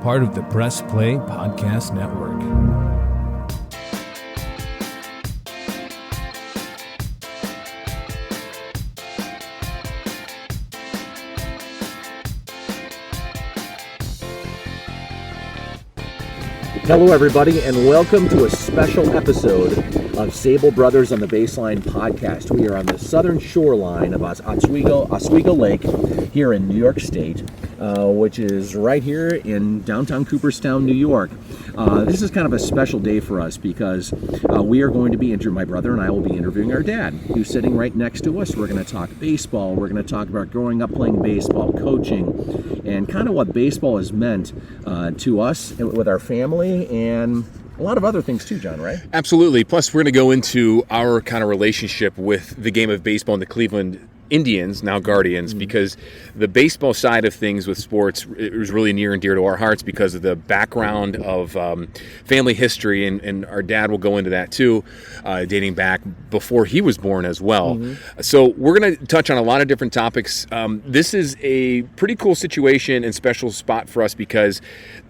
part of the Press Play Podcast Network. Hello, everybody, and welcome to a special episode of Sabol Brothers on the Baseline podcast. We are on the southern shoreline of Oswego Lake here in New York State, which is right here in downtown Cooperstown, New York. This is kind of a special day for us because we are going to be my brother and I will be interviewing our dad, who's sitting right next to us. We're going to talk baseball. We're going to talk about growing up playing baseball, coaching, and kind of what baseball has meant to us with our family and a lot of other things too, John, right? Absolutely. Plus, we're going to go into our kind of relationship with the game of baseball and the Cleveland Indians, now Guardians, because the baseball side of things with sports, it was really near and dear to our hearts because of the background of family history, and our dad will go into that too, dating back before he was born as well. So we're going to touch on a lot of different topics. This is a pretty cool situation and special spot for us because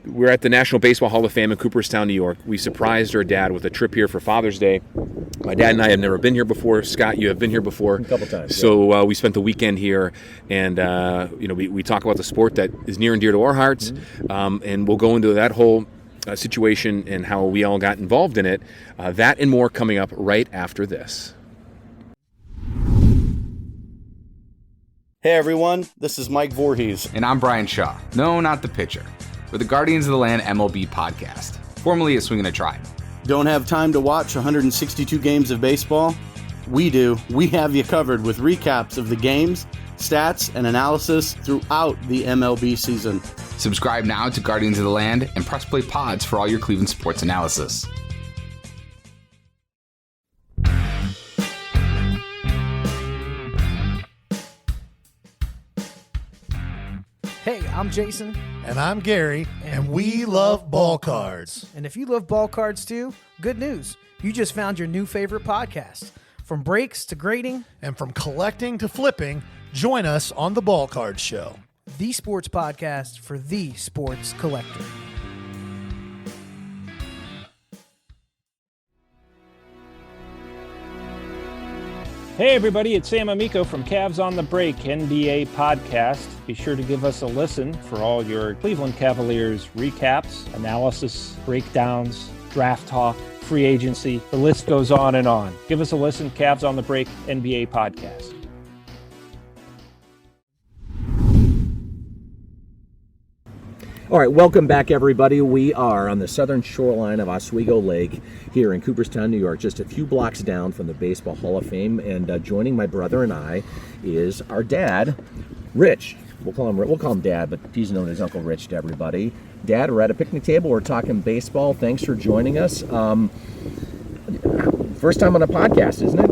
we're at the National Baseball Hall of Fame in Cooperstown, New York. We surprised our dad with a trip here for Father's Day. My dad and I have never been here before. Scott, you have been here before. A couple times. So we spent the weekend here, and we talk about the sport that is near and dear to our hearts, and we'll go into that whole situation and how we all got involved in it. That and more coming up right after this. Hey everyone, this is Mike Voorhees. And I'm Brian Shaw. No, not the pitcher. We're the Guardians of the Land MLB podcast, formerly a Swingin' a Tribe. Don't have time to watch 162 games of baseball? We do. We have you covered with recaps of the games, stats, and analysis throughout the MLB season. Subscribe now to Guardians of the Land and Press Play Pods for all your Cleveland sports analysis. Hey, I'm Jason. And I'm Gary, and we love ball cards. And if you love ball cards too, good news. You just found your new favorite podcast. From breaks to grading. And from collecting to flipping, join us on the Ball Card Show. The sports podcast for the sports collector. Hey everybody, it's Sam Amico from Cavs on the Break NBA podcast. Be sure to give us a listen for all your Cleveland Cavaliers recaps, analysis, breakdowns, draft talk, free agency. The list goes on and on. Give us a listen, Cavs on the Break NBA podcast. All right, welcome back, everybody. We are on the southern shoreline of Oswego Lake here in Cooperstown, New York, just a few blocks down from the Baseball Hall of Fame. And joining my brother and I is our dad, Rich. We'll call him Dad, but he's known as Uncle Rich to everybody. Dad, we're at a picnic table. We're talking baseball. Thanks for joining us. First time on a podcast, isn't it?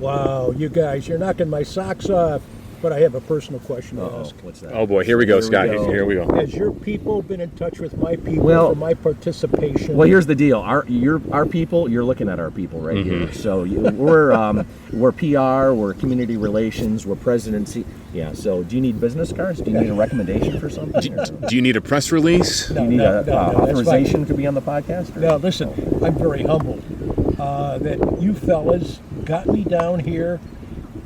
Wow, you guys, you're knocking my socks off. But I have a personal question to ask. What's that? Oh boy, here we go, Scott. Here we go. Has your people been in touch with my people for my participation? Well, here's the deal. Our people, you're looking at our people right here. So we're PR, we're community relations, we're presidency. Yeah. So do you need business cards? Do you need a recommendation for something? Do you need a press release? Do you need authorization to be on the podcast? No, listen, I'm very humbled that you fellas got me down here.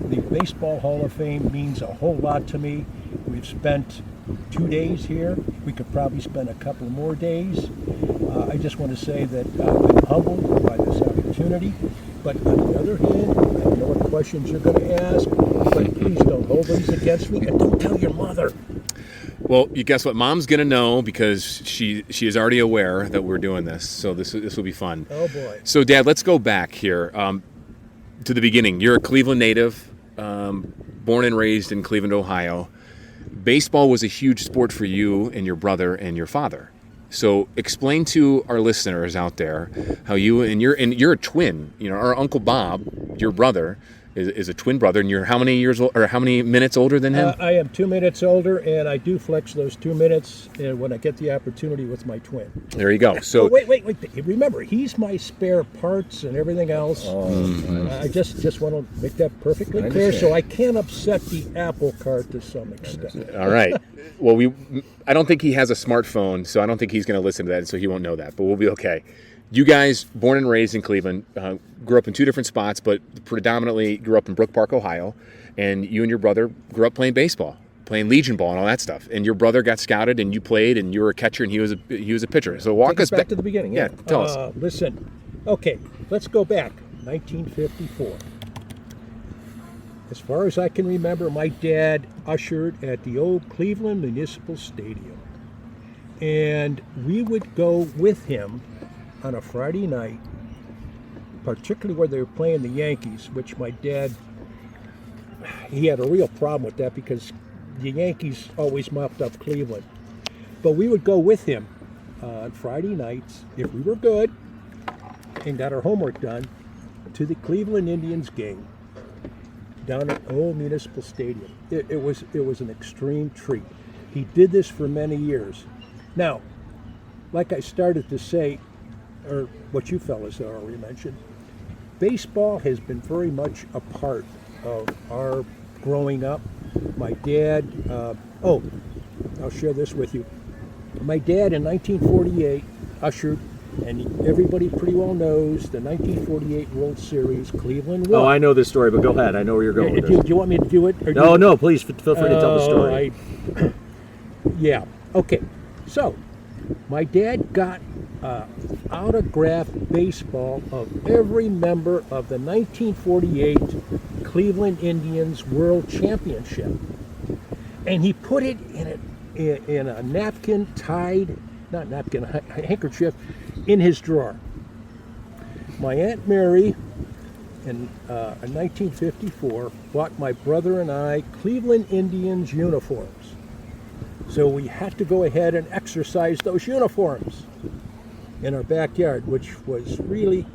The Baseball Hall of Fame means a whole lot to me. We've spent 2 days here. We could probably spend a couple more days. I just want to say that I've been humbled by this opportunity. But on the other hand, I know what questions you're going to ask, but please don't hold these against me and don't tell your mother. Well, you guess what? Mom's going to know because she is already aware that we're doing this. So this will be fun. Oh, boy. So, Dad, let's go back here to the beginning. You're a Cleveland native. Born and raised in Cleveland, Ohio. Baseball was a huge sport for you and your brother and your father. So explain to our listeners out there how you're a twin. You know, our Uncle Bob, your brother, is a twin brother, and you're how many years old, or how many minutes older than him? I am 2 minutes older, and I do flex those 2 minutes when I get the opportunity with my twin. There you go. So wait. Remember, he's my spare parts and everything else. I just want to make that perfectly clear, so I can't upset the apple cart to some extent. all right. Well, I don't think he has a smartphone, so I don't think he's going to listen to that, so he won't know that. But we'll be okay. You guys, born and raised in Cleveland, grew up in two different spots, but predominantly grew up in Brook Park, Ohio. And you and your brother grew up playing baseball, playing Legion ball and all that stuff. And your brother got scouted, and you played, and you were a catcher, and he was a pitcher. So walk us back to the beginning. Yeah, tell us. Listen, okay, let's go back. 1954. As far as I can remember, my dad ushered at the old Cleveland Municipal Stadium. And we would go with him on a Friday night, particularly where they were playing the Yankees, which my dad, he had a real problem with that because the Yankees always mopped up Cleveland. But we would go with him on Friday nights, if we were good and got our homework done, to the Cleveland Indians game down at Old Municipal Stadium. It was an extreme treat. He did this for many years. Now, like I started to say, or what you fellas already mentioned, baseball has been very much a part of our growing up. My dad, I'll share this with you. My dad in 1948 ushered, and everybody pretty well knows, the 1948 World Series, Cleveland won. Oh, I know this story, but go ahead. I know where you're going with this. Do you want me to do it? No, please feel free to tell the story. Yeah, okay. So, my dad got autographed baseball of every member of the 1948 Cleveland Indians World Championship, and he put it in a napkin tied, not napkin, handkerchief, in his drawer. My Aunt Mary, in 1954, bought my brother and I Cleveland Indians uniforms. So we had to go ahead and exercise those uniforms in our backyard, which was really,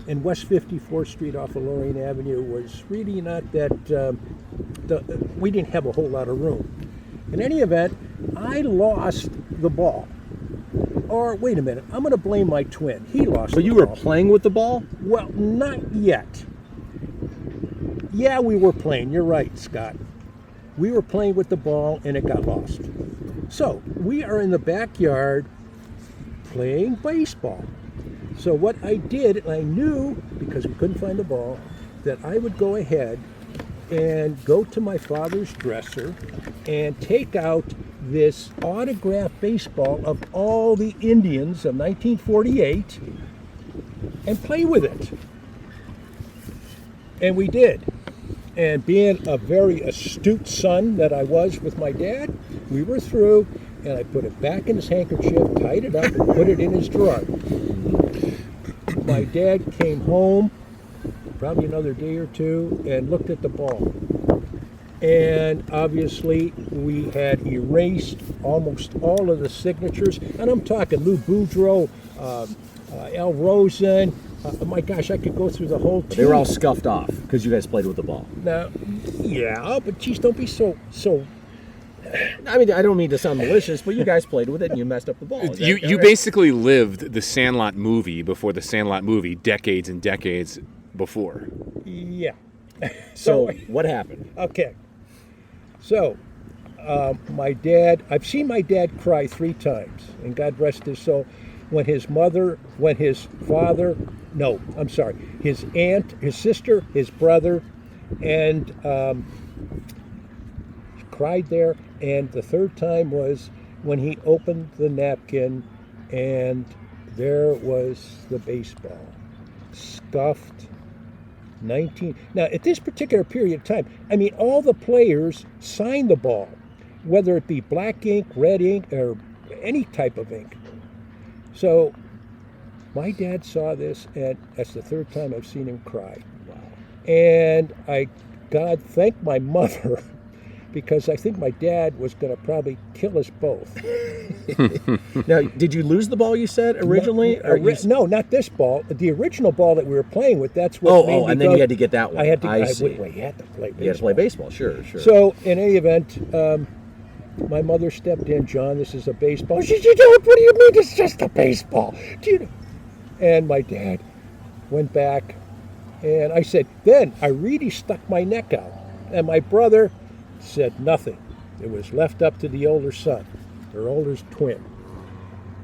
in West 54th Street off of Lorraine Avenue, was really not that, we didn't have a whole lot of room. In any event, I lost the ball. Or, wait a minute, I'm going to blame my twin. He lost the ball. So you were playing with the ball? Well, not yet. Yeah, we were playing. You're right, Scott. We were playing with the ball, and it got lost. So, we are in the backyard playing baseball. So what I did, and I knew, because we couldn't find the ball, that I would go ahead and go to my father's dresser and take out this autographed baseball of all the Indians of 1948 and play with it. And we did. And being a very astute son that I was with my dad, we were through, and I put it back in his handkerchief, tied it up, and put it in his drawer. My dad came home, probably another day or two, and looked at the ball. And obviously, we had erased almost all of the signatures. And I'm talking Lou Boudreau, Al Rosen. My gosh, I could go through the whole team. They were all scuffed off because you guys played with the ball. Now, yeah, but geez, don't be so. I mean, I don't mean to sound malicious, but you guys played with it and you messed up the ball. You basically lived the Sandlot movie before the Sandlot movie decades and decades before. Yeah. So what happened? Okay. So, my dad, I've seen my dad cry 3 times, and God rest his soul, his aunt, his sister, his brother, and cried there. And the 3rd time was when he opened the napkin, and there was the baseball, scuffed. Now, at this particular period of time, I mean, all the players signed the ball, whether it be black ink, red ink, or any type of ink. So my dad saw this, and that's the 3rd time I've seen him cry. Wow. And God thank my mother because I think my dad was going to probably kill us both. Now, did you lose the ball, you said, originally? No, not this ball. The original ball that we were playing with, that's what made me and then you had to get that one. I had to. I see. Wait, you had to play baseball. You had to play baseball, sure. So, in any event, my mother stepped in. John, this is a baseball. She said, what do you mean it's just a baseball? And my dad went back, and I said, then I really stuck my neck out. And my brother said nothing. It was left up to the older son, their oldest twin.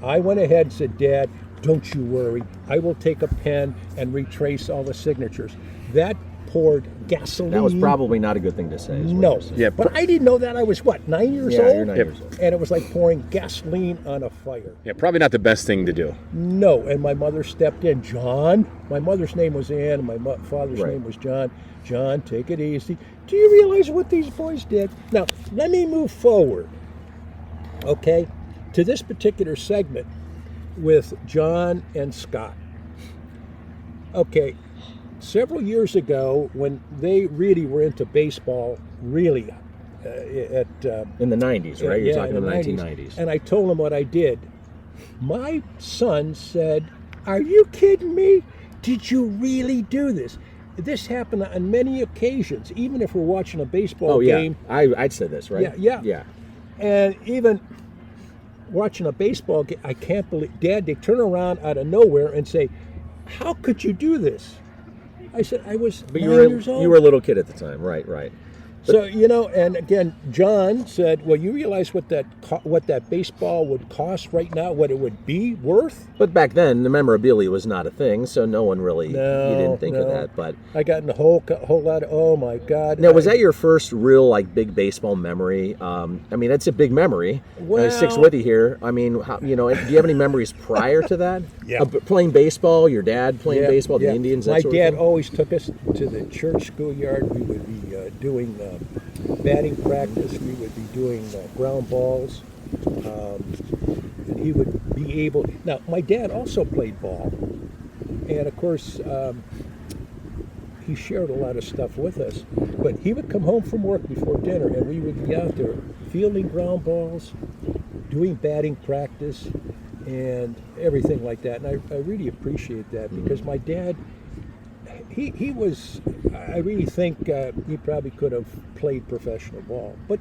I went ahead and said, Dad, don't you worry. I will take a pen and retrace all the signatures. That poured gasoline. That was probably not a good thing to say. No. Yeah, but I didn't know that. I was, 9 years old? You're 9 years old. And it was like pouring gasoline on a fire. Yeah, probably not the best thing to do. No. And my mother stepped in. John, my mother's name was Ann, and my father's name was John. John, take it easy. Do you realize what these boys did? Now, let me move forward, okay, to this particular segment with John and Scott. Okay, several years ago, when they really were into baseball, really, in the 90s, right? You're talking in the 1990s. And I told them what I did. My son said, are you kidding me? Did you really do this? This happened on many occasions, even if we're watching a baseball game. I'd say this, right? Yeah. And even watching a baseball game, I can't believe, Dad, they turn around out of nowhere and say, how could you do this? I said, I was 9 years old. You were a little kid at the time, right. So, and again, John said, well, you realize what that baseball would cost right now, what it would be worth? But back then, the memorabilia was not a thing, so no one really, you didn't think of that. But I got in a whole lot of, oh my God. Now, was that your first real, big baseball memory? That's a big memory. Well, sticks with you here. Do you have any memories prior to that? Yeah. Playing baseball, your dad playing baseball, the Indians, that My sort of dad thing? always took us to the church schoolyard. We would be doing batting practice. We would be doing ground balls. And he would be able... Now, my dad also played ball. And, of course, he shared a lot of stuff with us. But he would come home from work before dinner, and we would be out there fielding ground balls, doing batting practice, and everything like that. And I really appreciate that because my dad... He was, I really think he probably could have played professional ball. But,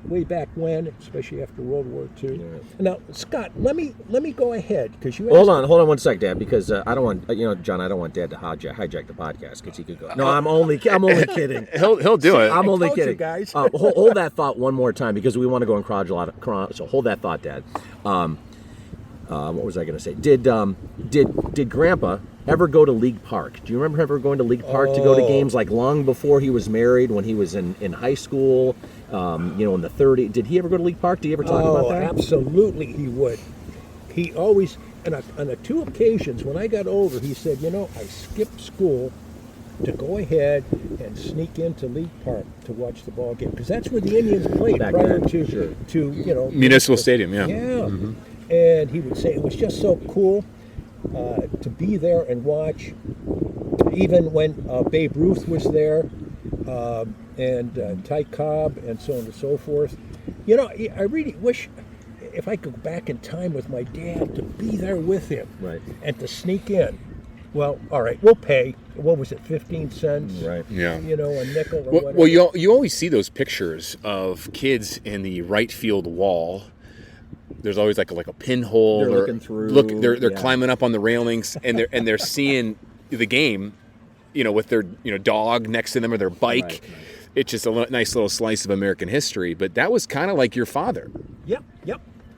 way back when, especially after World War II. Yeah. Now, Scott, let me go ahead because you hold on 1 sec, Dad, because I don't want, John, I don't want Dad to hijack the podcast because he could go. No, I'm only kidding. He'll do it. I'm only kidding, guys. Hold that thought one more time because we want to go in chronological. So hold that thought, Dad. What was I going to say? Did Grandpa ever go to League Park? Do you remember ever going to League Park to go to games long before he was married, when he was in high school, in the 30s? Did he ever go to League Park? Do you ever talk about that? Absolutely he would. He always, on the 2 occasions when I got older, he said, I skipped school to go ahead and sneak into League Park to watch the ball game because that's where the Indians played Back prior then, to Municipal Stadium, yeah. Yeah. Mm-hmm. And he would say it was just so cool to be there and watch. Even when Babe Ruth was there, and Ty Cobb, and so on and so forth. I really wish if I could go back in time with my dad to be there with him, right, and to sneak in. Well, all right, we'll pay. What was it, 15 cents? Right. Yeah. A nickel or whatever. Well, you always see those pictures of kids in the right field wall. There's always like a pinhole. They're looking through. They're climbing up on the railings, and they're seeing the game, with their dog next to them or their bike. Right. It's just a nice little slice of American history. But that was kind of like your father. Yep.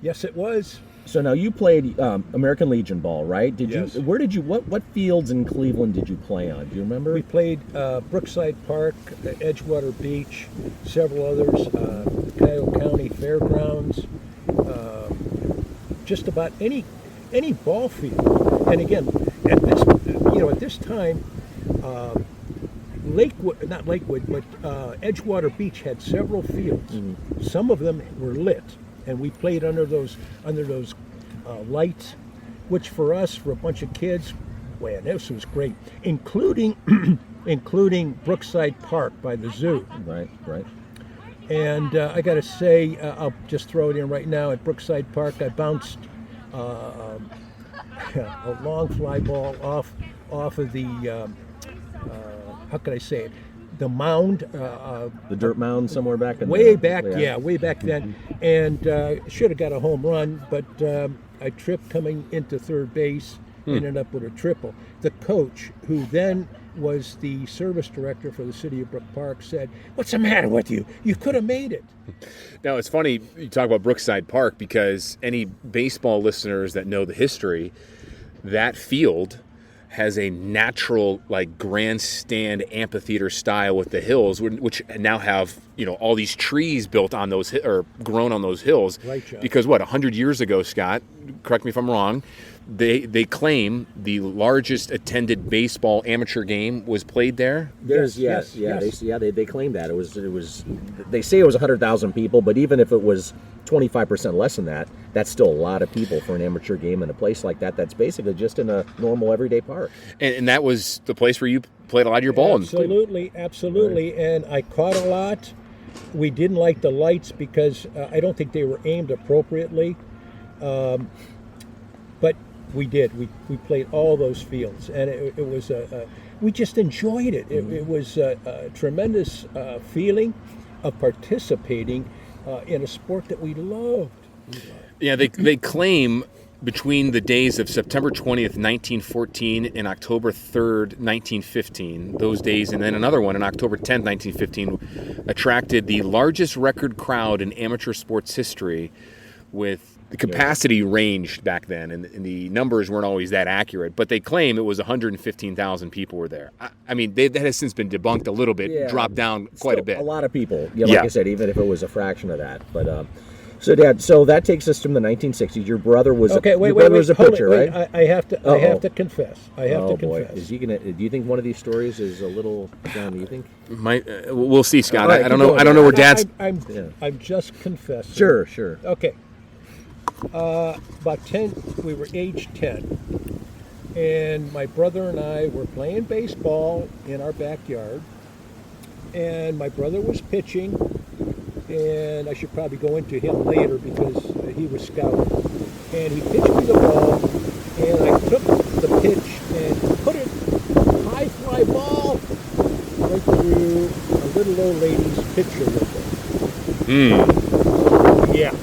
Yes, it was. So now you played American Legion ball, right? Yes. Where did you? What fields in Cleveland did you play on? Do you remember? We played Brookside Park, Edgewater Beach, several others, Cuyahoga County Fairgrounds. Just about any ball field. And again, at this time, Edgewater Beach had several fields. Mm-hmm. Some of them were lit, and we played under those lights, which for us, for a bunch of kids, man, this was great, including Brookside Park by the zoo. Right. And I got to say, I'll just throw it in right now. At Brookside Park, I bounced a long fly ball off of the, how can I say it? The mound. The dirt mound somewhere back in way back then. And should have got a home run, but I tripped coming into third base, ended up with a triple. The coach, who then was the service director for the city of Brook Park, said, "What's the matter with you? You could have made it." Now, it's funny you talk about Brookside Park, because any baseball listeners that know the history, that field has a natural, like, grandstand amphitheater style with the hills, which now have, all these trees built on those or grown on those hills. Right, John. Because 100 years ago, Scott, correct me if I'm wrong, they claim the largest attended baseball amateur game was played there. Yes. They claim that it was. They say it was 100,000 people, but even if it was 25% less than that, that's still a lot of people for an amateur game in a place like that. That's basically just in a normal everyday park. And that was the place where you played a lot of your ball. Absolutely. Right. And I caught a lot. We didn't like the lights because I don't think they were aimed appropriately. But we did. We played all those fields, and it was we just enjoyed it. It was a tremendous feeling of participating in a sport that we loved. Yeah, they claim between the days of September 20th, 1914 and October 3rd, 1915, those days, and then another one on October 10th, 1915, attracted the largest record crowd in amateur sports history, with the capacity ranged back then, and the numbers weren't always that accurate, but they claim it was 115,000 people were there. I mean, that has since been debunked a little bit, dropped down quite a bit. A lot of people, like I said, even if it was a fraction of that. But so, Dad, so that takes us from the 1960s. Your brother was a pitcher, right? I have to confess. Boy, is he gonna? Do you think one of these stories is a little? John, do you think? We'll see, Scott. Right, I don't know. I don't know where Dad's. I'm just confessing. Sure. Okay. About 10, we were age 10, and my brother and I were playing baseball in our backyard, and my brother was pitching, and I should probably go into him later because he was scouting, and he pitched me the ball, and I took the pitch and put it, high fly ball, right through a little old lady's picture window. Yeah.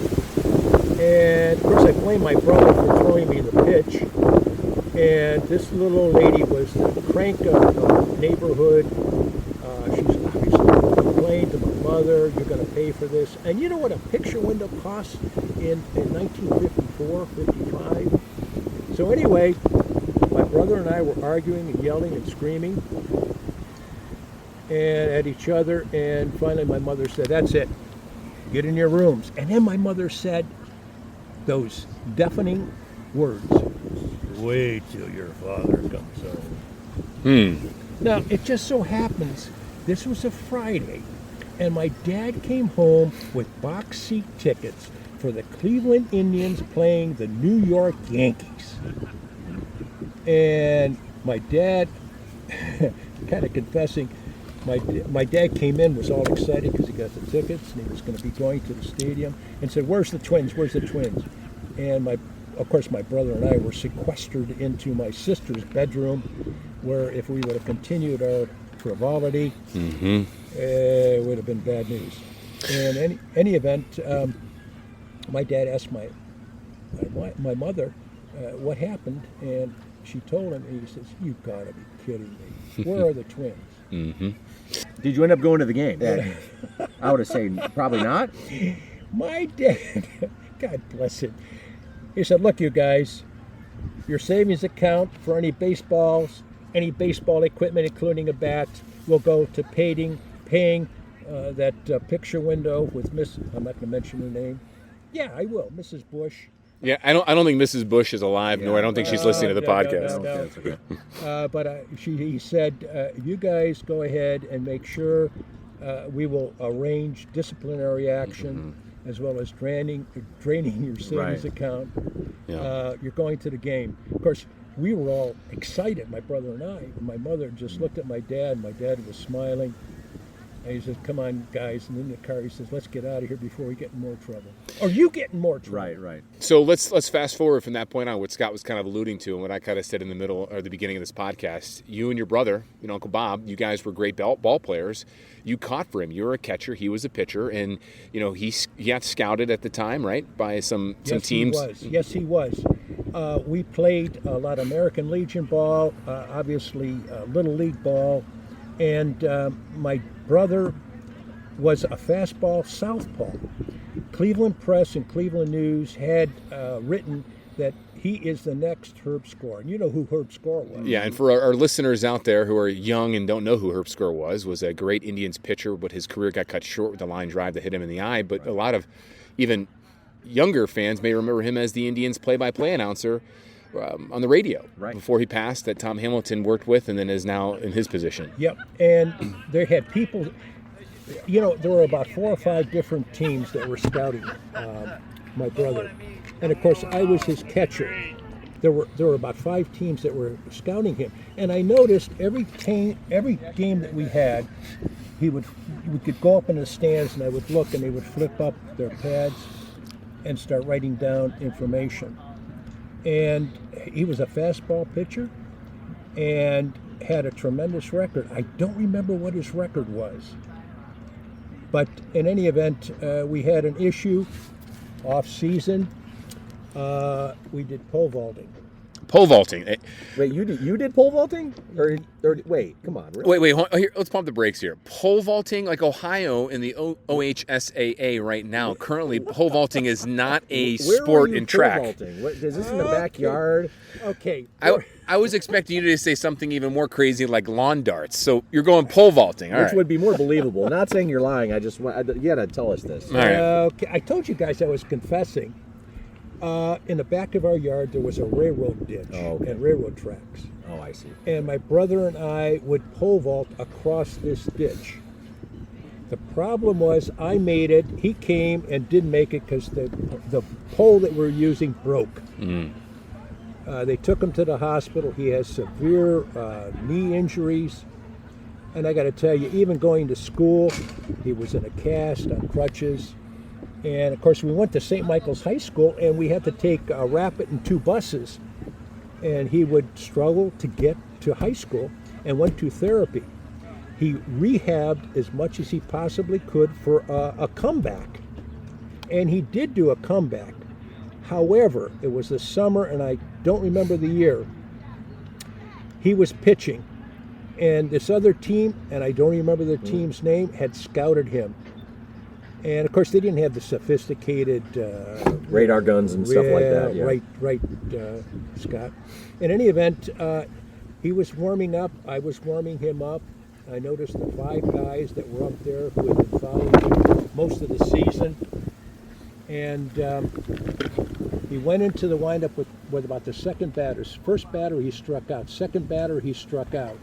And of course I blame my brother for throwing me the pitch. And this little old lady was the crank of the neighborhood. She's obviously complained to my mother, "You're going to pay for this." And you know what a picture window costs in 1954, 55? So anyway, my brother and I were arguing and yelling and screaming and at each other. And finally my mother said, "That's it. Get in your rooms." And then my mother said those deafening words, "Wait till your father comes home." Now, it just so happens this was a Friday, and my dad came home with box seat tickets for the Cleveland Indians playing the New York Yankees. And my dad, kind of confessing, my dad came in, was all excited because he got the tickets and he was going to be going to the stadium, and said, "Where's the twins? Where's the twins?" And of course my brother and I were sequestered into my sister's bedroom, where if we would have continued our frivolity, it would have been bad news. And in any event, my dad asked my mother what happened, and she told him, and he says, "You've got to be kidding me. Where are the twins?" Did you end up going to the game? I would have said probably not. My dad, God bless him, he said, "Look, you guys, your savings account for any baseball equipment, including a bat, will go to paying that picture window with Miss," I'm not going to mention her name. Yeah, I will, Mrs. Bush. Yeah, I don't think Mrs. Bush is alive, nor I don't think she's listening to the podcast. No. But he said, "You guys go ahead and make sure we will arrange disciplinary action as well as draining your savings account. You're going to the game." Of course, we were all excited, my brother and I. My mother just looked at my dad. My dad was smiling. And he says, "Come on, guys." And in the car, he says, "Let's get out of here before we get in more trouble." Or you get in more trouble. Right. So let's fast forward from that point on, what Scott was kind of alluding to, and what I kind of said in the middle or the beginning of this podcast. You and your brother, Uncle Bob, you guys were great ball players. You caught for him. You were a catcher. He was a pitcher, and he got scouted at the time, right, by some teams. Yes, he was. We played a lot of American Legion ball, obviously Little League ball, and my brother was a fastball southpaw. Cleveland Press and Cleveland News had written that he is the next Herb Score. And you know who Herb Score was. Yeah, and for our listeners out there who are young and don't know who Herb Score was a great Indians pitcher, but his career got cut short with a line drive that hit him in the eye. But a lot of even younger fans may remember him as the Indians play-by-play announcer on the radio before he passed, that Tom Hamilton worked with and then is now in his position. Yep, and they had people, there were about 4 or 5 different teams that were scouting my brother. And of course, I was his catcher. There were about 5 teams that were scouting him. And I noticed every game that we had, we could go up in the stands and I would look and they would flip up their pads and start writing down information. And he was a fastball pitcher and had a tremendous record. I don't remember what his record was. But in any event, we had an issue off season. We did pole vaulting. Pole vaulting. Wait, you did pole vaulting? Or wait, come on. Really? Wait, here, let's pump the brakes here. Pole vaulting, like Ohio in the OHSAA right now, currently pole vaulting is not a sport in track. Pole vaulting? Is this in the backyard? Okay. I was expecting you to say something even more crazy like lawn darts. So you're going pole vaulting, all Which right. would be more believable. Not saying you're lying. You got to tell us this. All right. Okay, I told you guys I was confessing. In the back of our yard, there was a railroad ditch and railroad tracks. Oh, I see. And my brother and I would pole vault across this ditch. The problem was I made it. He came and didn't make it because the pole that we're using broke. They took him to the hospital. He has severe knee injuries. And I got to tell you, even going to school, he was in a cast on crutches. And, of course, we went to St. Michael's High School, and we had to take a Rapid and 2 buses. And he would struggle to get to high school and went to therapy. He rehabbed as much as he possibly could for a comeback. And he did do a comeback. However, it was the summer, and I don't remember the year. He was pitching. And this other team, and I don't remember the team's name, had scouted him. And, of course, they didn't have the sophisticated radar guns and stuff like that. Yeah. Right, Scott. In any event, he was warming up. I was warming him up. I noticed the 5 guys that were up there who had been following him most of the season. And he went into the windup with about the second batters. First batter, he struck out. Second batter, he struck out.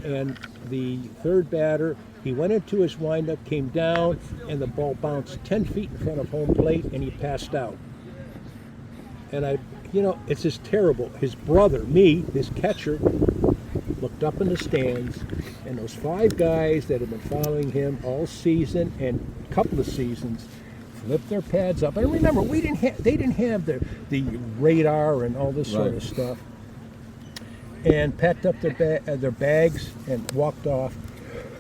And the third batter, he went into his windup, came down, and the ball bounced 10 feet in front of home plate, and he passed out. And it's just terrible. His brother, me, his catcher, looked up in the stands, and those 5 guys that had been following him all season and a couple of seasons flipped their pads up. And remember, they didn't have the radar and all this sort of stuff. And packed up their bags and walked off.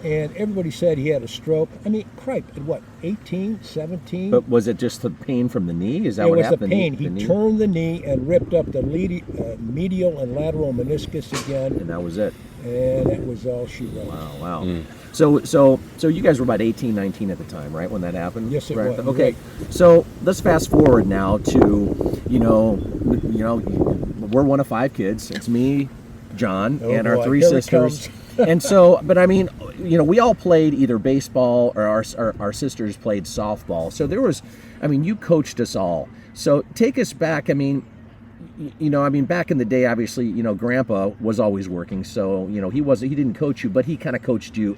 And everybody said he had a stroke. I mean, cripe, at what, 18, 17? But was it just the pain from the knee? Is that what happened? It was the pain. He turned the knee and ripped up the medial and lateral meniscus again. And that was it. And that was all she wrote. Wow. So you guys were about 18, 19 at the time, right, when that happened? Yes, it was. was. Okay, so let's fast forward now to, we're one of 5 kids. It's me, John, and our 3 sisters. And so, but I mean, we all played either baseball or our sisters played softball. So there was, you coached us all. So take us back. Back in the day, obviously, Grandpa was always working. So, he didn't coach you, but he kind of coached you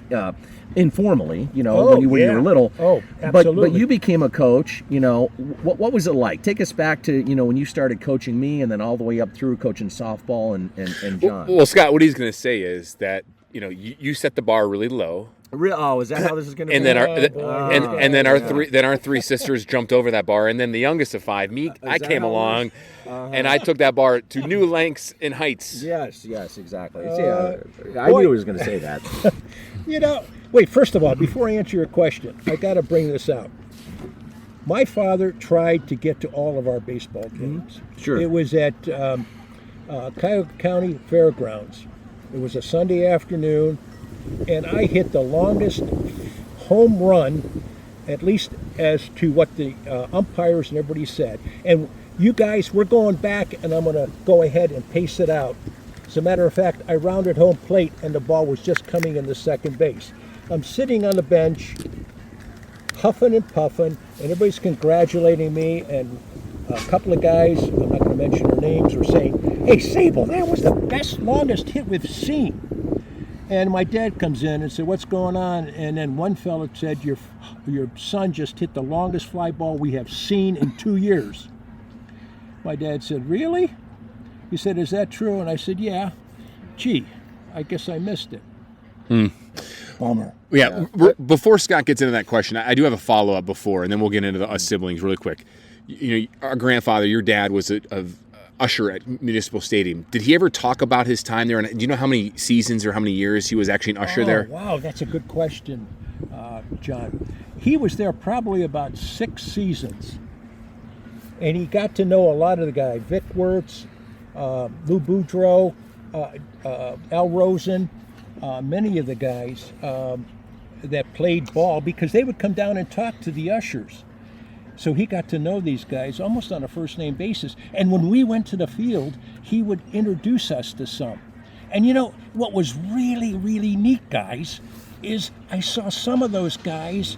informally, when you were little. Oh, absolutely. But you became a coach, what was it like? Take us back to, when you started coaching me and then all the way up through coaching softball and John. Well, Scott, what he's going to say is that, you set the bar really low, Oh, is that how this is going to be? And then our three sisters jumped over that bar, and then the youngest of five, me, I came along, and I took that bar to new lengths and heights. Yes, exactly. I knew he was going to say that. Wait, first of all, before I answer your question, I got to bring this out. My father tried to get to all of our baseball games. Sure. It was at Cuyahoga County Fairgrounds. It was a Sunday afternoon, and I hit the longest home run, at least as to what the umpires and everybody said. And you guys, we're going back, and I'm going to go ahead and pace it out. As a matter of fact, I rounded home plate, and the ball was just coming in the second base. I'm sitting on the bench, huffing and puffing, and everybody's congratulating me, and a couple of guys, I'm not going to mention their names, were saying, "Hey, Sabol, that was the best, longest hit we've seen." And my dad comes in and said, "What's going on?" And then one fella said, your son just hit the longest fly ball we have seen in 2 years." My dad said, "Really?" He said, "Is that true?" And I said, "Yeah." Gee, I guess I missed it. Bummer. Yeah. Before Scott gets into that question, I do have a follow-up before, and then we'll get into us siblings really quick. Our grandfather, your dad, was a usher at Municipal Stadium. Did he ever talk about his time there? And do you know how many seasons or how many years he was actually an usher there? Wow, that's a good question, John. He was there probably about 6 seasons. And he got to know a lot of the guys, Vic Wirtz, Lou Boudreau, Al Rosen, many of the guys that played ball, because they would come down and talk to the ushers. So he got to know these guys almost on a first-name basis. And when we went to the field, he would introduce us to some. And what was really, really neat, guys, is I saw some of those guys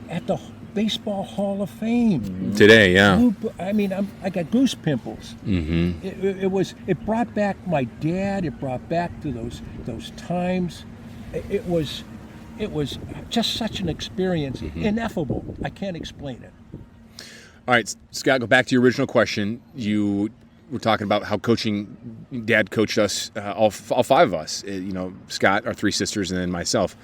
at the Baseball Hall of Fame. Today, yeah. I mean, I got goose pimples. Mm-hmm. It brought back my dad. It brought back to those times. It was just such an experience, ineffable. I can't explain it. All right, Scott, go back to your original question. You were talking about how Dad coached us, all 5 of us. Scott, our 3 sisters, and then myself.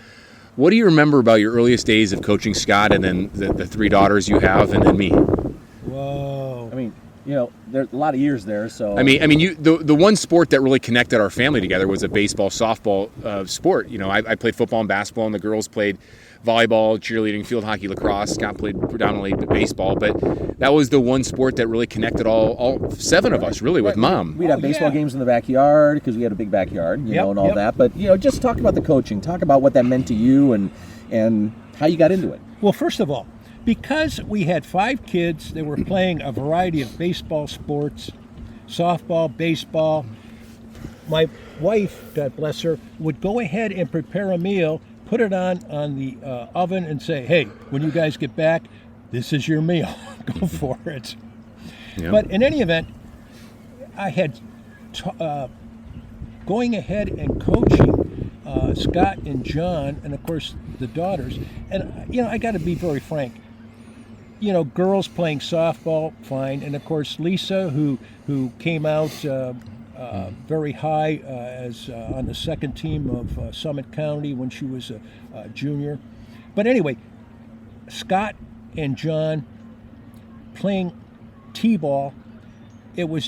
What do you remember about your earliest days of coaching Scott, and then the 3 daughters you have, and then me? Whoa. I mean, there's a lot of years there, so. I mean, the one sport that really connected our family together was a baseball, softball sport. I played football and basketball, and the girls played volleyball, cheerleading, field hockey, lacrosse. Scott played predominantly baseball, but that was the one sport that really connected all 7 of us, really, with Mom. We'd have baseball games in the backyard because we had a big backyard, and all that. But just talk about the coaching. Talk about what that meant to you and how you got into it. Well, first of all, because we had 5 kids that were playing a variety of baseball sports, softball, baseball, my wife, God bless her, would go ahead and prepare a meal, put it on the oven, and say, "Hey, when you guys get back, this is your meal. Go for it." Yeah. But in any event, I had going ahead and coaching Scott and John, and of course the daughters. And I got to be very frank. Girls playing softball, fine, and of course Lisa, who came out very high as on the second team of Summit County when she was a junior. But anyway, Scott and John playing t-ball, to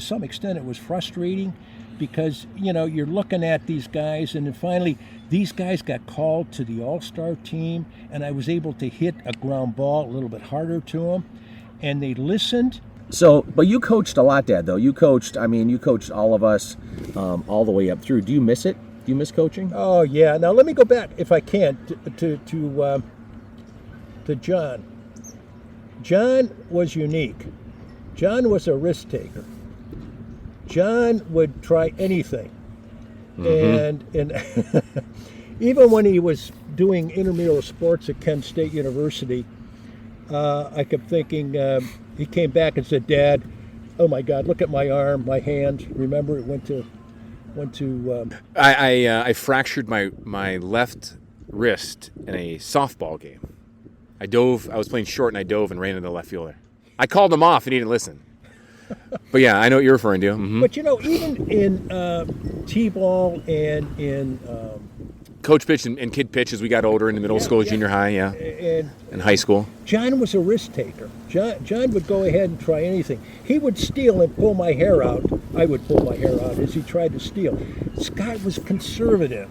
some extent it was frustrating, because you're looking at these guys, and then finally these guys got called to the all-star team, and I was able to hit a ground ball a little bit harder to them, and they listened. So, but you coached a lot, Dad, though. You coached all of us all the way up through. Do you miss it? Do you miss coaching? Oh, yeah. Now, let me go back, if I can, to John. John was unique. John was a risk taker. John would try anything. And even when he was doing intramural sports at Kent State University, I kept thinking, he came back and said, "Dad, oh my God, look at my arm, my hand." Remember, it went to. I fractured my left wrist in a softball game. I was playing short, and I dove and ran into the left fielder. I called him off, and he didn't listen. But yeah, I know what you're referring to. Mm-hmm. But even in t-ball and in coach pitch and kid pitch as we got older in the middle school, junior high, and high school. John was a risk taker. John would go ahead and try anything. He would steal and pull my hair out. I would pull my hair out as he tried to steal. Scott was conservative.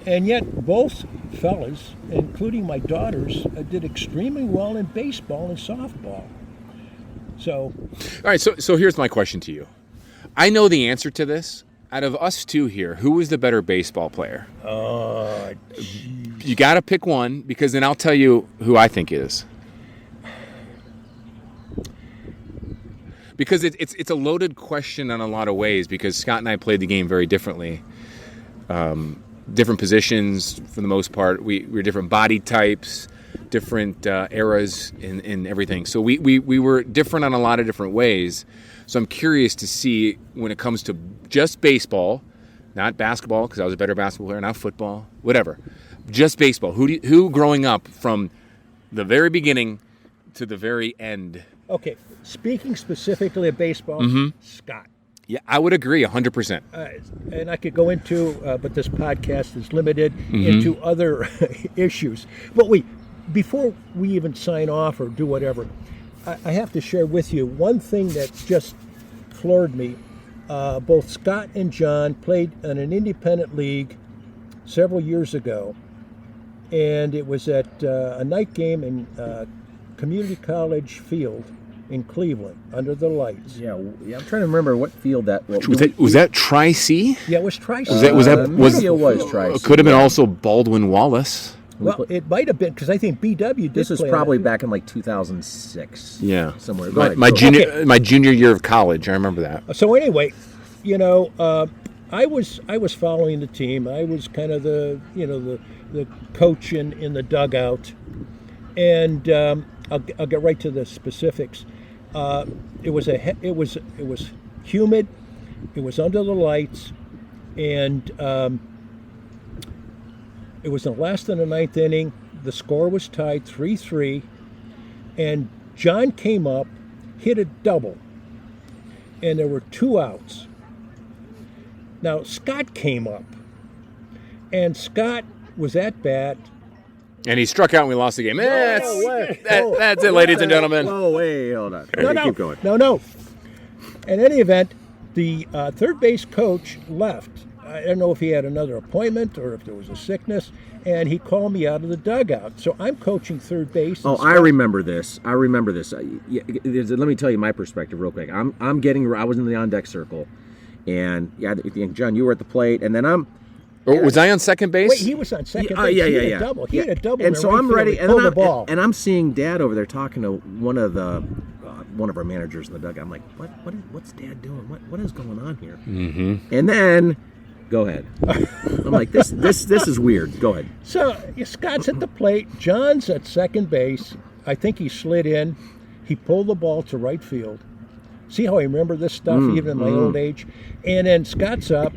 And yet both fellas, including my daughters, did extremely well in baseball and softball. So, all right, so here's my question to you. I know the answer to this. Out of us two here, who was the better baseball player? You got to pick one, because then I'll tell you who I think is. Because it's a loaded question in a lot of ways, because Scott and I played the game very differently. Different positions for the most part. We were different body types, different eras in everything. So we were different on a lot of different ways. So I'm curious to see, when it comes to just baseball, not basketball, because I was a better basketball player, not football, whatever. Just baseball. Who growing up from the very beginning to the very end? Okay, speaking specifically of baseball, Scott. Yeah, I would agree 100%. And I could go into, but this podcast is limited, into other issues. But before we even sign off or do whatever, I have to share with you one thing that just floored me. Both Scott and John played in an independent league several years ago, and it was at a night game in Community College Field in Cleveland, under the lights. Yeah, I'm trying to remember what field that was. Was that Tri-C? Yeah, it was Tri-C. Maybe it was Tri-C. It could have been also Baldwin Wallace. Well, it might have been, because I think BW did. This was probably back in like 2006. Yeah, somewhere. My junior year of college. I remember that. So anyway, I was following the team. I was kind of the coach in the dugout, and I'll get right to the specifics. It was humid. It was under the lights, and it was the last in the ninth inning. The score was tied 3-3, and John came up, hit a double, and there were 2 outs. Now, Scott came up, and Scott was at bat. And he struck out and we lost the game. That's it, ladies and gentlemen. Whoa, wait, hold on. Keep going. No. In any event, the third base coach left. I don't know if he had another appointment or if there was a sickness, and he called me out of the dugout. So I'm coaching third base. Oh, I remember this. Let me tell you my perspective real quick. I was in the on-deck circle, and John, you were at the plate, and then was I on second base? Wait, he was on second base. He had a double. He had a double. And so I'm ready, and I'm seeing Dad over there talking to one of our managers in the dugout. I'm like, what's Dad doing? What is going on here? Mm-hmm. And then, go ahead. I'm like, this is weird. Go ahead. So Scott's at the plate. John's at second base. I think he slid in. He pulled the ball to right field. See how I remember this stuff even in my old age? And then Scott's up.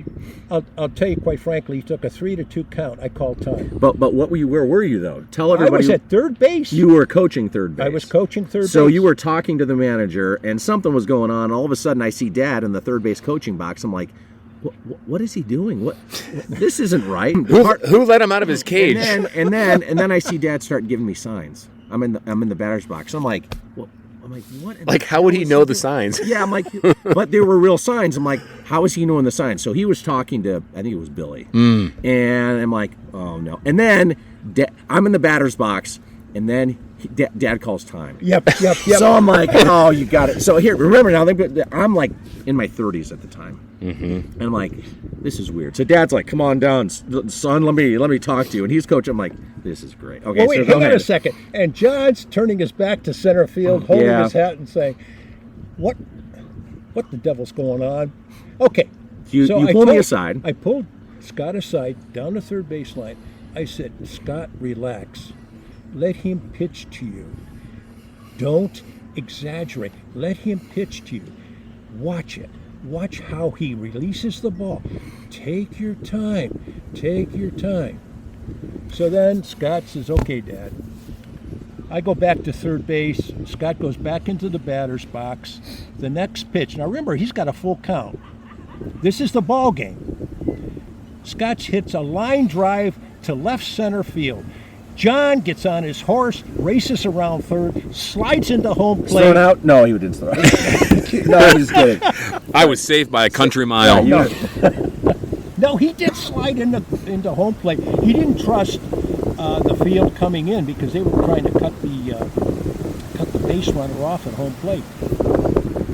I'll tell you quite frankly, he took a 3-2 count. I called time. But where were you though? Tell everybody. I was at third base. You were coaching third base. I was coaching third base. So you were talking to the manager, and something was going on. All of a sudden, I see Dad in the third base coaching box. I'm like, what is he doing? What? This isn't right. Who let him out of his cage? And then I see Dad start giving me signs. I'm in the batter's box. I'm like, what? Like, how would he know the signs? Yeah, I'm like, but they were real signs. I'm like, how is he knowing the signs? So he was talking to, I think it was Billy. And I'm like, oh no. And then I'm in the batter's box, and then Dad calls time. Yep. So I'm like, oh, you got it. So here, remember now, I'm like in my 30s at the time. And I'm like, this is weird. So Dad's like, come on down, son, let me talk to you. And he's coaching. I'm like, this is great. Okay, wait, hang on a second. And John's turning his back to center field, holding his hat and saying, what the devil's going on? Okay. You pulled me aside. I pulled Scott aside down the third baseline. I said, Scott, relax. Let him pitch to you. Don't exaggerate. Let him pitch to you. Watch it. Watch how he releases the ball. Take your time. Take your time. So then Scott says, okay, Dad. I go back to third base. Scott goes back into the batter's box. The next pitch. Now remember, he's got a full count. This is the ball game. Scotch hits a line drive to left center field. John gets on his horse, races around third, slides into home plate. Thrown out? No, he didn't throw out. No, I'm just kidding. I was saved by a country mile. No, he did slide into home plate. He didn't trust the field coming in because they were trying to cut the base runner off at home plate.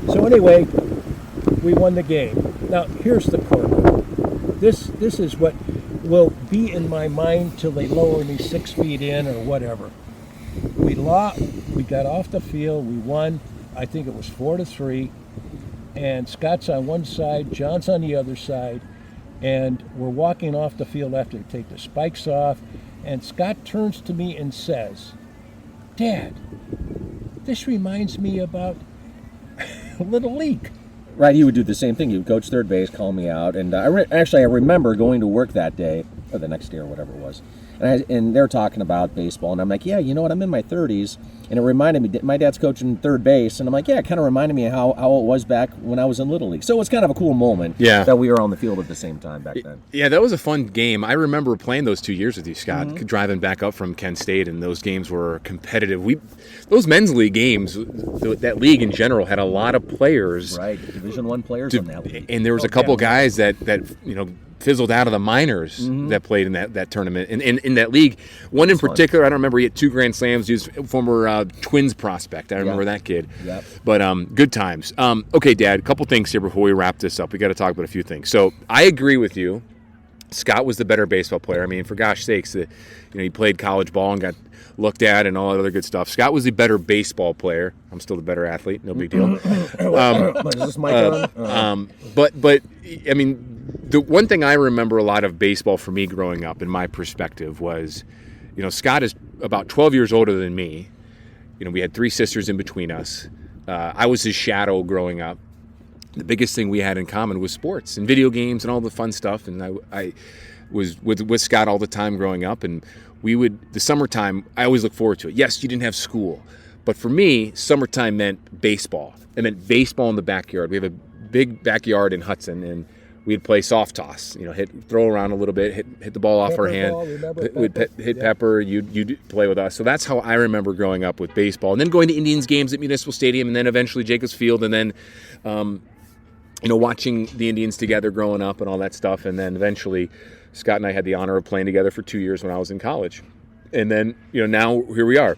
So anyway, we won the game. Now here's the corner. This is what will be in my mind till they lower me 6 feet in or whatever. We got off the field. We won. I think it was 4-3. And Scott's on one side, John's on the other side, and we're walking off the field after they take the spikes off. And Scott turns to me and says, "Dad, this reminds me about Little League." Right, he would do the same thing. He would coach third base, call me out, and I remember going to work that day, or the next day, or whatever it was, and they're talking about baseball, and I'm like, yeah, you know what, I'm in my 30s, and it reminded me, my dad's coaching third base, and I'm like, yeah, it kind of reminded me of how it was back when I was in Little League. So it was kind of a cool moment that we were on the field at the same time back then. Yeah, that was a fun game. I remember playing those 2 years with you, Scott, driving back up from Kent State, and those games were competitive. Those men's league games, that league in general, had a lot of players. Right, Division I players in that league. And there was a couple guys that fizzled out of the minors that played in that tournament. And in that league, one in particular, I don't remember, he had 2 Grand Slams. He was former Twins prospect. I remember that kid. Yep. But good times. Okay, Dad, a couple things here before we wrap this up. We got to talk about a few things. So I agree with you. Scott was the better baseball player. I mean, for gosh sakes, he played college ball and got looked at and all that other good stuff. Scott was the better baseball player. I'm still the better athlete. No big deal. Is this mic on? But I mean, the one thing I remember a lot of baseball for me growing up, in my perspective, was, Scott is about 12 years older than me. We had 3 sisters in between us. I was his shadow growing up. The biggest thing we had in common was sports and video games and all the fun stuff. And I was with Scott all the time growing up. And the summertime, I always look forward to it. Yes, you didn't have school. But for me, summertime meant baseball. It meant baseball in the backyard. We have a big backyard in Hudson, and we'd play soft toss. Throw around a little bit, hit the ball off our hand. We'd hit Pepper. You'd play with us. So that's how I remember growing up with baseball. And then going to Indians games at Municipal Stadium, and then eventually Jacobs Field, and then watching the Indians together growing up and all that stuff. And then eventually Scott and I had the honor of playing together for 2 years when I was in college. And then, now here we are.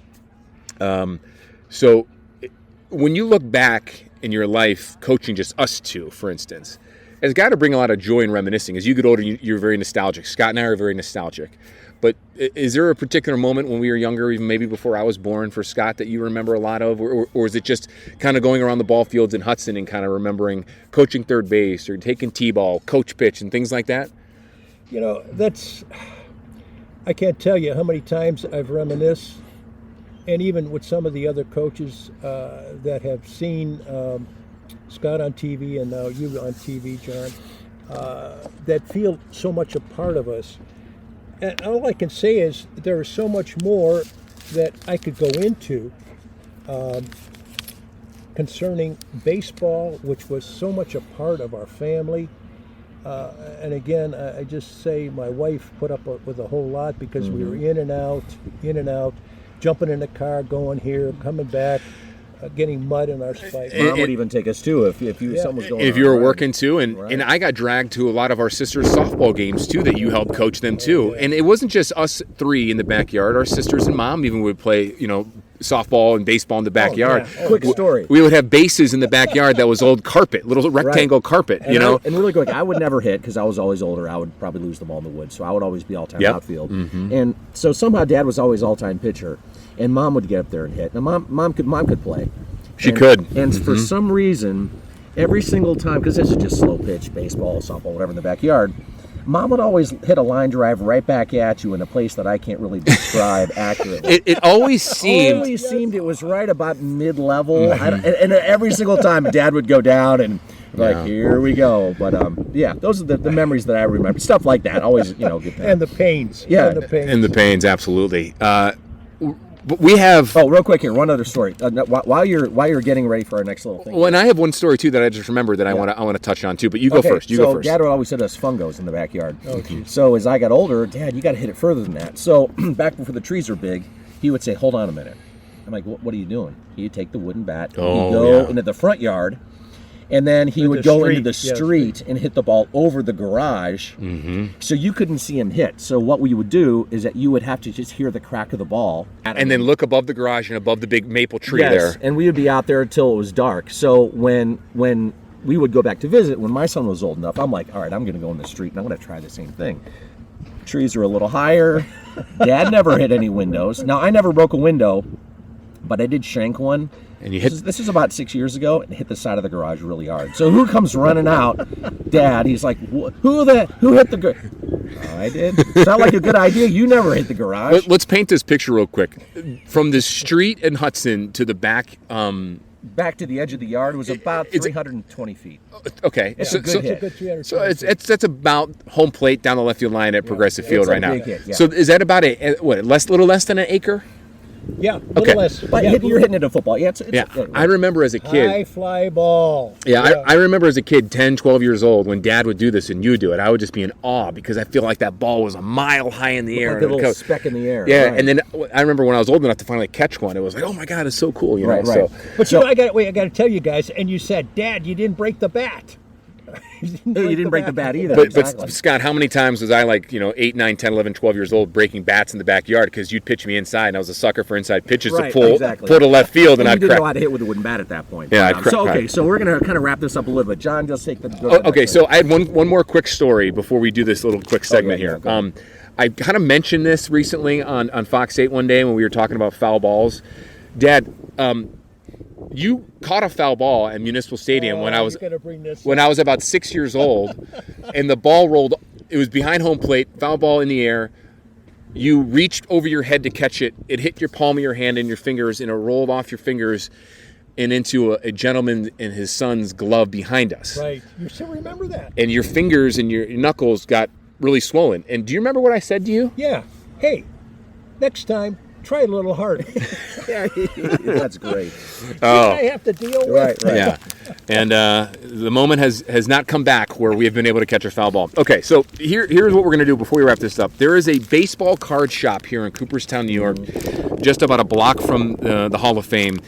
So when you look back in your life, coaching just us two, for instance, it's got to bring a lot of joy and reminiscing. As you get older, you're very nostalgic. Scott and I are very nostalgic. But is there a particular moment when we were younger, even maybe before I was born, for Scott, that you remember a lot of? Or is it just kind of going around the ball fields in Hudson and kind of remembering coaching third base or taking T-ball, coach pitch, and things like that? I can't tell you how many times I've reminisced, and even with some of the other coaches that have seen Scott on TV and now you on TV, John, that feel so much a part of us. And all I can say is there is so much more that I could go into concerning baseball, which was so much a part of our family. And again, I just say my wife put up with a whole lot because we were in and out, jumping in the car, going here, coming back, getting mud in our spikes. Mom would even take us too if something was going on. If you were working too, and I got dragged to a lot of our sisters' softball games too that you helped coach them too. And it wasn't just us 3 in the backyard. Our sisters and mom even would play, softball and baseball in the backyard. Quick story. We would have bases in the backyard that was old carpet, little rectangle carpet, and and really quick, I would never hit because I was always older. I would probably lose the ball in the woods, so I would always be all-time outfield. And so somehow Dad was always all-time pitcher, and Mom would get up there and hit. Now Mom could play. She could. And for some reason, every single time, because this is just slow pitch, baseball, softball, whatever in the backyard, Mom would always hit a line drive right back at you in a place that I can't really describe accurately. It always seemed it was right about mid-level. And every single time Dad would go down and here we go. But those are the memories that I remember. Stuff like that always, get back. And the pains. Yeah. And the pains, absolutely. But we have. Oh, real quick here, one other story. While you're getting ready for our next little thing. Well, and I have one story too that I just remembered that I want to touch on too. But you go first. You go first. Dad would always said us fungos in the backyard. Oh, geez. So as I got older, Dad, you got to hit it further than that. So back before the trees were big, he would say, "Hold on a minute." I'm like, "What are you doing?" He'd take the wooden bat. He'd go into the front yard. And then he would go into the street and hit the ball over the garage, so you couldn't see him hit. So what we would do is that you would have to just hear the crack of the ball. And then look above the garage and above the big maple tree there. And we would be out there until it was dark. So when we would go back to visit, when my son was old enough, I'm like, all right, I'm going to go in the street and I'm going to try the same thing. Trees are a little higher. Dad never hit any windows. Now, I never broke a window, but I did shank one. And you hit. This is about 6 years ago, and hit the side of the garage really hard. So who comes running out? Dad. He's like, who hit the garage? Oh, I did. Sound like a good idea. You never hit the garage. Let's paint this picture real quick. From the street in Hudson to the back. Back to the edge of the yard was about 320 feet. Okay, it's a good hit. So that's about home plate down the left field line at Progressive Field right now. Hit, yeah. So is that about little less than an acre? Yeah, a little less. But you're hitting it a football. Yeah, I remember as a kid. High fly ball. Yeah, I remember as a kid, 10, 12 years old, when Dad would do this and you do it, I would just be in awe because I feel like that ball was a mile high in the air. Like a little speck in the air. Yeah, right. And then I remember when I was old enough to finally catch one, it was like, oh my God, it's so cool. You know? Right. So, but I got to tell you guys, and you said, Dad, you didn't break the bat. You didn't break the bat either. But Scott, how many times was I 8, 9, 10, 11, 12 years old breaking bats in the backyard because you'd pitch me inside and I was a sucker for inside pitches to pull to left field and I'd crack. You didn't know how to hit with a wooden bat at that point. Yeah, I'd crack. So we're going to kind of wrap this up a little bit. John, just take the... Okay, so I had one more quick story before we do this little quick segment here. I kind of mentioned this recently on Fox 8 one day when we were talking about foul balls. Dad, you caught a foul ball at Municipal Stadium when I was about 6 years old, and the ball rolled. It was behind home plate, foul ball in the air. You reached over your head to catch it. It hit your palm of your hand and your fingers, and it rolled off your fingers and into a gentleman and his son's glove behind us. Right. You still remember that? And your fingers and your knuckles got really swollen. And do you remember what I said to you? Yeah. Hey, next time, try a little harder. Yeah, that's great. I have to deal with. Right. Yeah. And the moment has not come back where we have been able to catch a foul ball. Okay, so here's what we're going to do before we wrap this up. There is a baseball card shop here in Cooperstown, New York, just about a block from the Hall of Fame.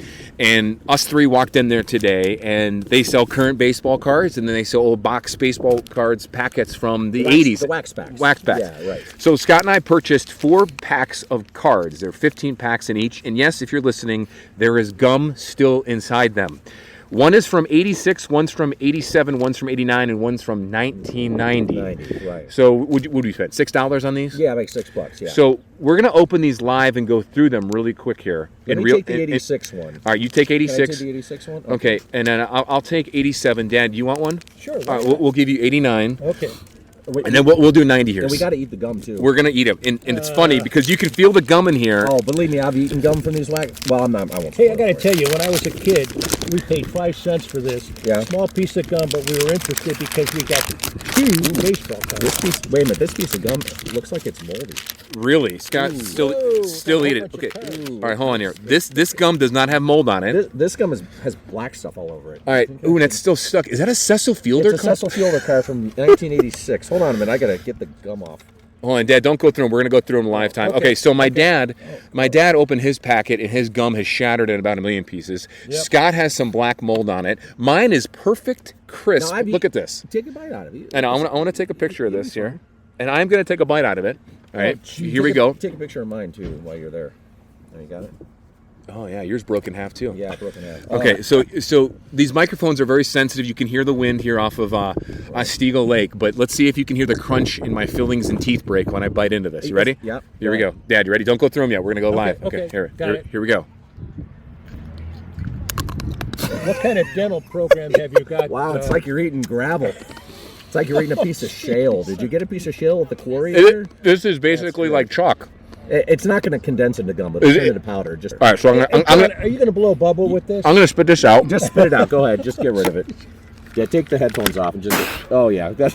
And us three walked in there today, and they sell current baseball cards, and then they sell old box baseball cards packets from the 80s. The wax packs. Wax packs. Yeah, right. So Scott and I purchased 4 packs of cards. There are 15 packs in each. And yes, if you're listening, there is gum still inside them. One is from 86, one's from 87, one's from 89, and one's from 1990. Right. So would we spend $6 on these? Yeah, like $6, yeah. So we're going to open these live and go through them really quick here. Let me take the 86 one. All right, you take 86. Can I take the 86 one? Okay, and then I'll take 87. Dad, you want one? Sure. All right, we'll give you 89. Okay. And then we'll do 90 here. And we got to eat the gum, too. We're going to eat it. And it's funny because you can feel the gum in here. Oh, believe me, I've eaten gum from these wax. Well, I'm not. I won't. Hey, I got to tell you, when I was a kid, we paid 5 cents for this. Yeah. Small piece of gum, but we were interested because we got 2 baseball cards. Wait a minute. This piece of gum looks like it's moldy. Really? Scott, still eat it. Okay. All right, hold on here. This gum does not have mold on it. This gum has black stuff all over it. All right. Ooh, and it's still stuck. Is that a Cecil Fielder card? It's a Cecil Fielder card from 1986. Hold on a minute. I got to get the gum off. Hold on, Dad. Don't go through them. We're going to go through them live time. Okay, so my dad opened his packet, and his gum has shattered in about 1 million pieces. Yep. Scott has some black mold on it. Mine is perfect, crisp. Look at this. Take a bite out of it. I know. I want to take a picture of this here. And I'm going to take a bite out of it. All right, here we go. Take a picture of mine, too, while you're there. You got it? Oh, yeah, yours broke in half, too. Yeah, broken in half. Okay, so these microphones are very sensitive. You can hear the wind here off of Oswego Lake, but let's see if you can hear the crunch in my fillings and teeth break when I bite into this. You ready? Yep. Here we go. Dad, you ready? Don't go through them yet. We're going to go live. Okay. Here we go. What kind of dental program have you got? Wow, it's like you're eating gravel. It's like you're eating a piece of shale. Did you get a piece of shale at the quarry? This is basically like chalk. It's not going to condense into gum, but it'll turn into powder. Just all right. So are you going to blow a bubble with this? I'm going to spit this out. Just spit it out. Go ahead. Just get rid of it. Yeah, take the headphones off and just. Oh yeah, that's.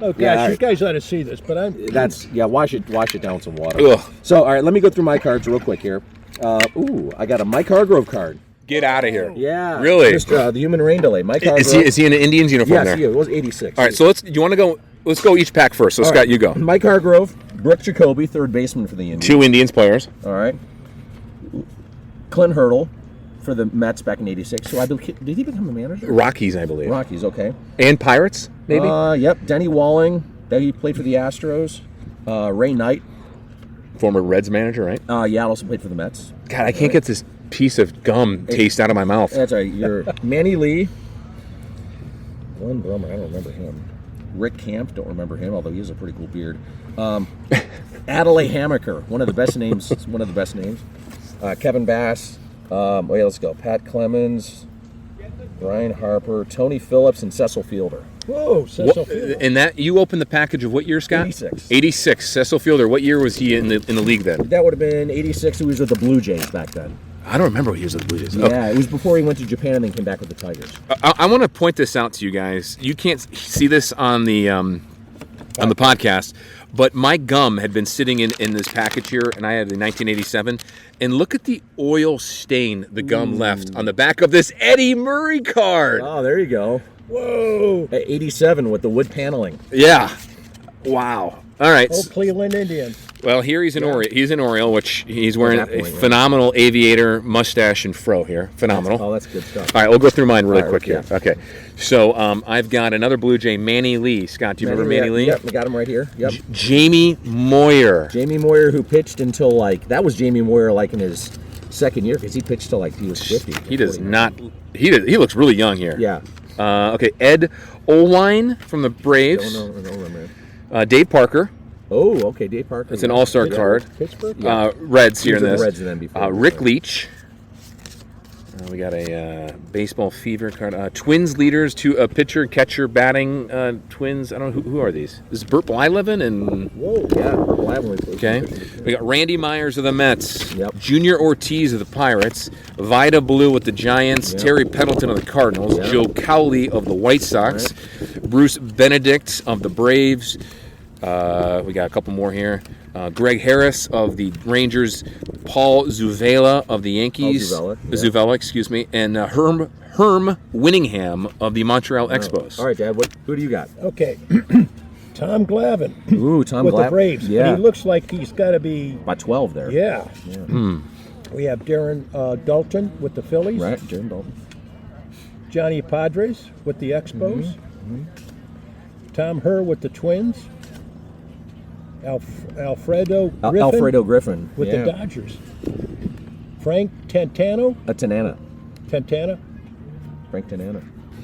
Oh gosh, Yeah, all you right. guys ought to see this, but Wash it down with some water. Ugh. So, all right, let me go through my cards real quick here. I got a Mike Hargrove card. Get out of here. Yeah. Really? Mr. The Human Rain Delay. Mike Hargrove. Is he in an Indians uniform Yes, there? he was 86. All right, so let's go each pack first. So, All Scott, right. you go. Mike Hargrove, Brooke Jacoby, third baseman for the Indians. 2 Indians players. All right. Clint Hurdle for the Mets back in 86. So did he become a manager? Rockies, I believe. Rockies, okay. And Pirates, maybe? Yep. Denny Walling. He played for the Astros. Ray Knight. Former Reds manager, right? Also played for the Mets. God, I can't get this piece of gum taste out of my mouth. That's right. You're Manny Lee. Glenn Brummer, I don't remember him. Rick Camp, don't remember him, although he has a pretty cool beard. Adelaide Hammaker, one of the best names. Kevin Bass. Let's go. Pat Clemens, Brian Harper, Tony Phillips, and Cecil Fielder. whoa, Cecil Fielder. And that you opened the package of what year, Scott? 86. 86. Cecil Fielder. What year was he in the league then? That would have been 86. He was with the Blue Jays back then. I don't remember what he was with the Blue Jays. Yeah, it was before he went to Japan and then came back with the Tigers. I want to point this out to you guys. You can't see this on the podcast, but my gum had been sitting in this package here, and I had in 1987. And look at the oil stain the gum left on the back of this Eddie Murray card. Oh, there you go. Whoa. 87 with the wood paneling. Yeah. Wow. All right. Old Cleveland Indians. Well, here he's an Oriole. He's an Oriole, which he's wearing At that point, a yeah. phenomenal aviator mustache and fro here. Phenomenal. Oh, that's good stuff. All right, we'll go through mine really All quick right, here. Okay. So I've got another Blue Jay, Manny Lee. Scott, do you remember Manny Lee? Yep, we got him right here. Yep. Jamie Moyer. Jamie Moyer, who pitched until that was Jamie Moyer in his second year because he pitched till he was 50. He does not. He looks really young here. Yeah. Okay, Ed Olwine from the Braves. Don't remember. Dave Parker. Oh, okay, Dave Parker. It's an all-star card. Pittsburgh? Reds here These in are this. the Reds and then before. Rick Leach. We got a baseball fever card. Twins leaders to a pitcher, catcher, batting. Twins. I don't know who are these. This is Burt Blyleven and. Whoa, yeah. Okay. We got Randy Myers of the Mets. Yep. Junior Ortiz of the Pirates. Vida Blue with the Giants. Yep. Terry Pendleton of the Cardinals. Yep. Joe Cowley of the White Sox. Bruce Benedict of the Braves. We got a couple more here. Greg Harris of the Rangers, Paul Zuvela of the Yankees, Zuvela, excuse me, and Herm Winningham of the Montreal Expos. All right, Dad. Who do you got? Okay. Tom Glavine. Ooh, Tom with Glavine. the Braves. Yeah. And he looks like he's got to be. About 12 there. Yeah. We have Darren Dalton with the Phillies. Right, Darren Dalton. Johnny Padres with the Expos. Tom Herr with the Twins. Alfredo Griffin with the Dodgers. Frank Tantano. Tantana. Frank Tantana.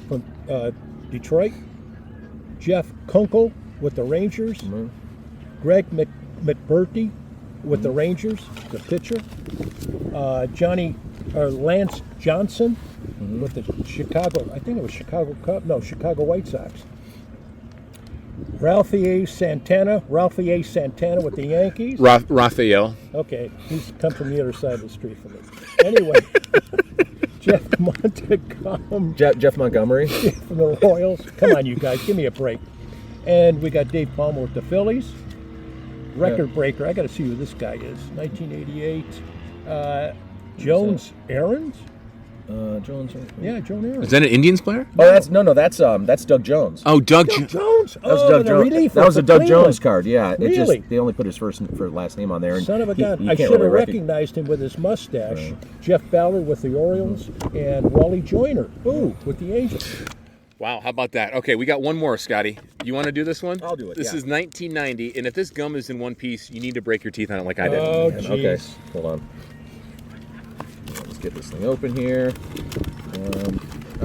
From Detroit. Jeff Kunkel with the Rangers. Greg McBurty with the Rangers, the pitcher. Lance Johnson with the Chicago White Sox. Ralphie Santana with the Yankees. Raphael. Okay, he's come from the other side of the street from me. Anyway, Jeff Montgomery from the Royals. Come on, you guys, give me a break. And we got Dave Palmer with the Phillies. Record breaker. I got to see who this guy is. 1988. Jones Aarons. Jones. Yeah, Joan Aarons. Is that an Indians player? Oh, that's Doug Jones. Oh, Doug Jones. That was Doug Jones. That was a Doug Jones card. Yeah, Really? They only put his first last name on there. And Son of a gun. I should have recognized him with his mustache. Right. Jeff Ballard with the Orioles and Wally Joyner with the Angels. Wow, how about that? Okay, we got one more, Scotty. You want to do this one? I'll do it. This is 1990, and if this gum is in one piece, you need to break your teeth on it like I did. Oh, jeez. Okay, hold on. Let's get this thing open here.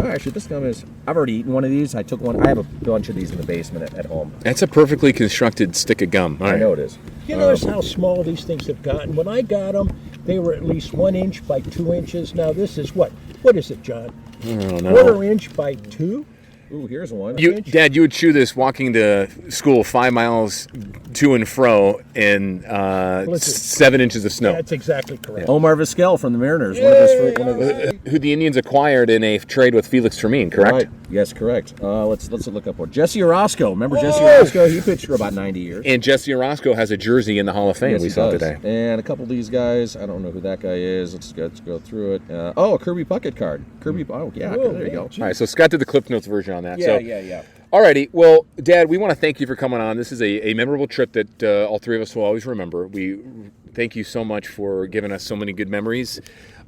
Actually, this gum is. I've already eaten one of these. I took one. I have a bunch of these in the basement at home. That's a perfectly constructed stick of gum. All right. I know it is. You notice how small these things have gotten? When I got them, they were at least 1 inch by 2 inches. Now this is what? What is it, John? I don't know. 1/4 inch by 2? Ooh, here's one. Dad, you would chew this walking to school 5 miles to and fro in 7 inches of snow. That's exactly correct. Omar Vizquel from the Mariners. Who the Indians acquired in a trade with Felix Fermin, correct? Right. Yes, correct. Let's look up what Jesse Orozco. Remember Jesse Orozco? He pitched for about 90 years. And Jesse Orozco has a jersey in the Hall of Fame. Yes, we he saw does. today. And a couple of these guys, I don't know who that guy is. Let's go through it. A Kirby Puckett card. Kirby. Oh yeah, there you go. All right, so Scott did the Cliff Notes version on that. Yeah. Alrighty, well, Dad, we want to thank you for coming on. This is a memorable trip that all three of us will always remember. We thank you so much for giving us so many good memories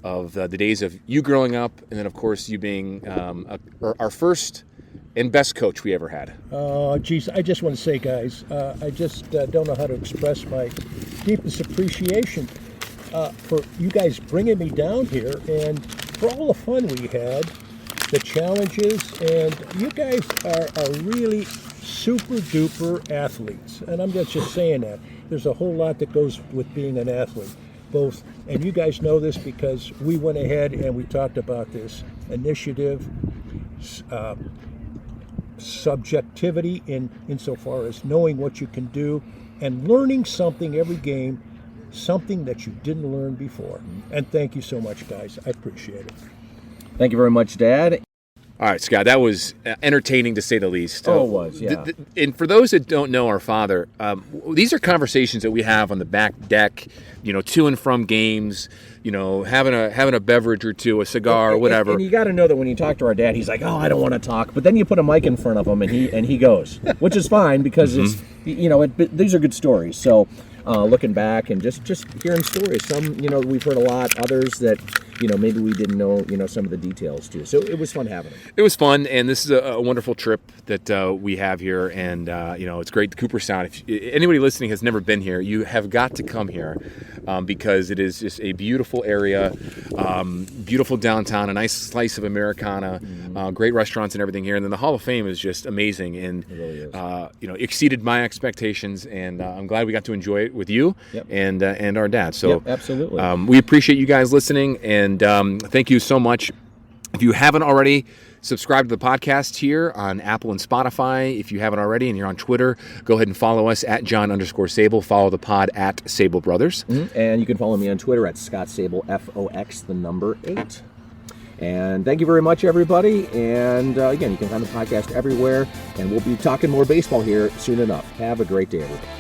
of the days of you growing up, and then, of course, you being our first and best coach we ever had. Oh, geez, I just want to say, guys, I just don't know how to express my deepest appreciation for you guys bringing me down here and for all the fun we had, the challenges, and you guys are really super duper athletes. And I'm just saying that. There's a whole lot that goes with being an athlete. Both, and you guys know this because we went ahead and we talked about this initiative, subjectivity insofar as knowing what you can do and learning something every game, something that you didn't learn before. And thank you so much, guys. I appreciate it. Thank you very much, Dad. All right, Scott, that was entertaining to say the least. Oh, it was, yeah. And for those that don't know our father, these are conversations that we have on the back deck, to and from games, having a beverage or two, a cigar, or whatever. And you got to know that when you talk to our dad, he's like, "Oh, I don't want to talk," but then you put a mic in front of him, and he goes, which is fine because it's these are good stories. So looking back and just hearing stories, some we've heard a lot, others that maybe we didn't know some of the details too. So it was fun having them. It was fun, and this is a wonderful trip that we have here, and it's great. Cooperstown. If anybody listening has never been here, you have got to come here because it is just a beautiful area, beautiful downtown, a nice slice of Americana, great restaurants and everything here, and then the Hall of Fame is just amazing, and it really is. Exceeded my expectations, and I'm glad we got to enjoy it with you and our dad. So absolutely, we appreciate you guys listening, and thank you so much. If you haven't already, subscribe to the podcast here on Apple and Spotify. If you haven't already and you're on Twitter, go ahead and follow us at John_Sabol. Follow the pod at Sabol Brothers. And you can follow me on Twitter at Scott Sabol, FOX8. And thank you very much, everybody. And again, you can find the podcast everywhere. And we'll be talking more baseball here soon enough. Have a great day, everybody.